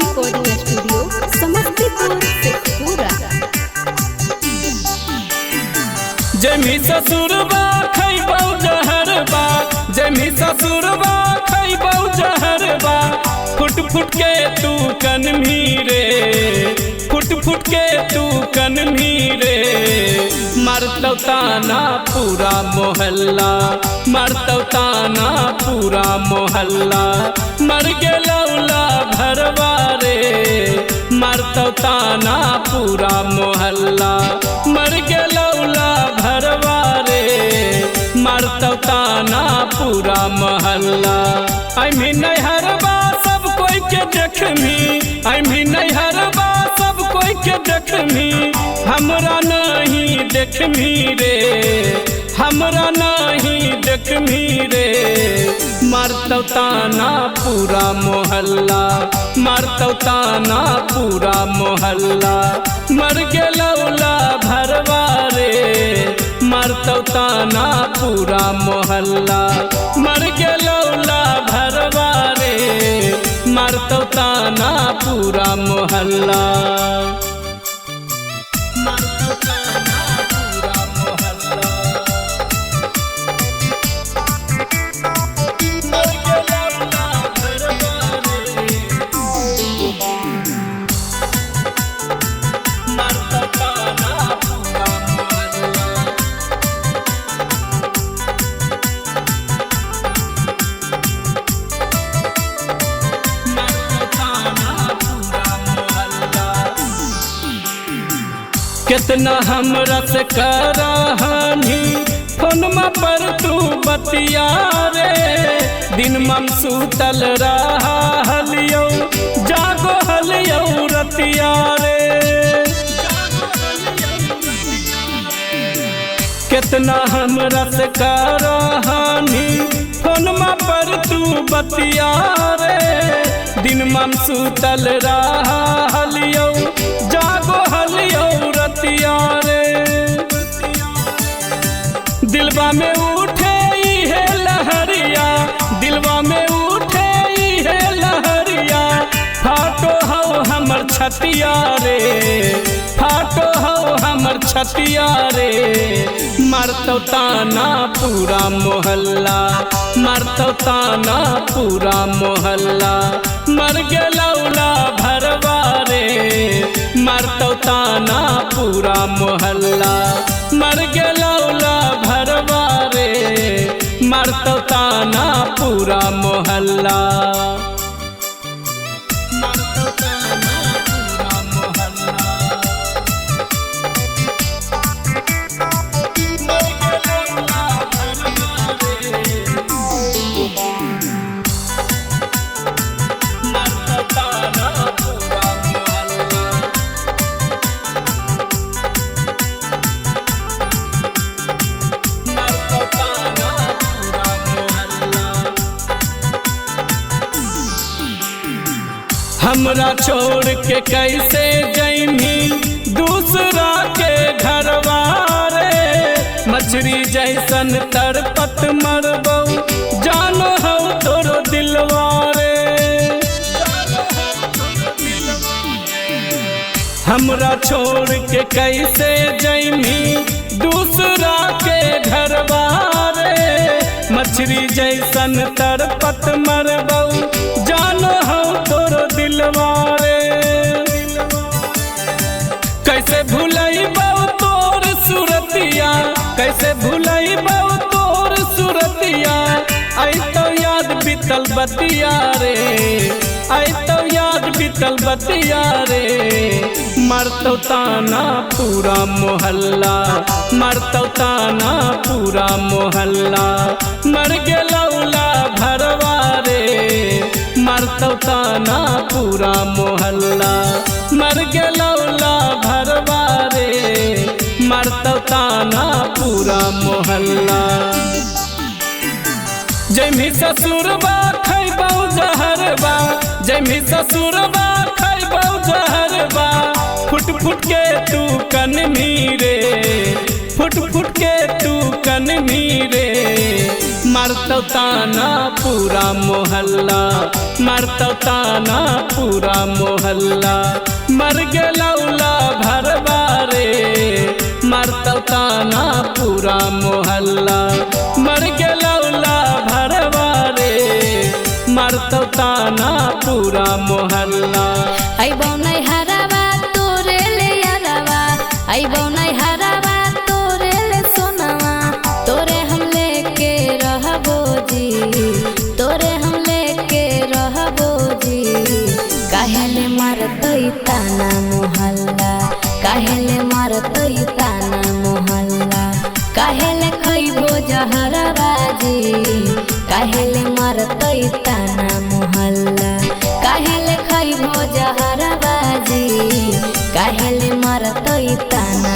Recording studio Samastipur Sheikhpura. जमी ससुरबा खैबौ जहरबा, जमी ससुरबा खैबौ जहरबा, foot foot के तू कनमी रे, फुट फुट के तू कनमी रे। मारतौ ताना पूरा मोहल्ला, मारतौ ताना पूरा मोहल्ला, मर गेलौला भरवा रे। मारतौ ताना पूरा मोहल्ला, मर गेलौला भरवा रे। मारतौ ताना पूरा मोहल्ला। अमी नैहरबा सब कोई के देखमी, अमी नैहरबा सब कोई के देखमी, हमरा नहीं देखमी रे, हमरा नहीं देखमी रे। मारतौ ताना पूरा मोहल्ला, मारतौ ताना पूरा मोहल्ला, मर गेलौला भरवा रे। मारतौ ताना पूरा मोहल्ला, मर गेलौला भरवा रे। मारतौ ताना पूरा मोहल्ला, मारतौ ताना पूरा मोहल्ला, मर गेलौला भरवा रे। मारतौ ताना पूरा मोहल्ला, कितना हमरा से करहानी फोनमा पर तू बतिया रे। दिन मम सुतल रहा हलियो, जागो हलियो रतिया रे। कितना हमरा से करहानी फोनमा पर तू बतिया रे। दिन मम सुतल रहा हलियो, जागो हलियो रतिया रे। दिलवा में उठे है लहरिया, दिलवा में उठे है लहरिया। फाटो हो हमर छतिया रे, फाटो हो हमर छतिया रे। मारतौ ताना पूरा मोहल्ला, मारतौ ताना पूरा मोहल्ला, मर गेलौला भरवा रे। मारतौ ताना पूरा मोहल्ला, मर गेलौला भरवा रे। मारतौ ताना पूरा मोहल्ला, मारतौ ताना पूरा मोहल्ला, मर गेलौला भरवा रे। मारतौ ताना पूरा मोहल्ला, मारतौ ताना पूरा मोहल्ला। हमरा छोड़ के कैसे जैमी दूसरा के घरवा रे। मछली जैसन तरपत मरबौ, जानो हो तोरो दिलवा रे। हमरा छोड़ के कैसे जैमी दूसरा के घरवा रे। मछली जैसन तरपत मरबौ, जानो हो तोरो दिलवा रे। कैसे भुलैबौ तोर सूरतिया, कैसे भुलैबौ तोर सूरतिया। ऐतौ याद बीतल बतिया रे, ऐतौ याद बीतल बतिया रे। मारतौ ताना पूरा मोहल्ला, मारतौ ताना पूरा मोहल्ला, मर गेलौला भरवा रे। मारतौ ताना पूरा मोहल्ला, मर गेलौला भरवा रे। मारतौ ताना पूरा मोहल्ला। जमी ससुरबा खैबौ जहरबा, जमी ससुरबा खैबौ जहरबा। फुट फुट के तू कनमी रे, फुट फुट के तू कनमी रे। मारतौ ताना पूरा मोहल्ला, मारतौ ताना पूरा मोहल्ला। मर गेलौला भरवा रे, मारतौ ताना पूरा मोहल्ला। मर गेलौला भरवा रे, मारतौ ताना पूरा मोहल्ला। अइबौ नहीं हरावा तोरे ले यारावा, अइबौ नहीं हरावा तोरे ले सोनावा। तोरे हम लेके रहबो जी, तोरे हम लेके रहबो जी। काहेले मारतई ताना मोहल्ला, काहेले मारतई ताना मोहल्ला। काहेले खइबो जहरवा जी, काहेले मारतई ताना मोहल्ला। काहेले खइबो जहरवा जी, काहेले मारतई ताना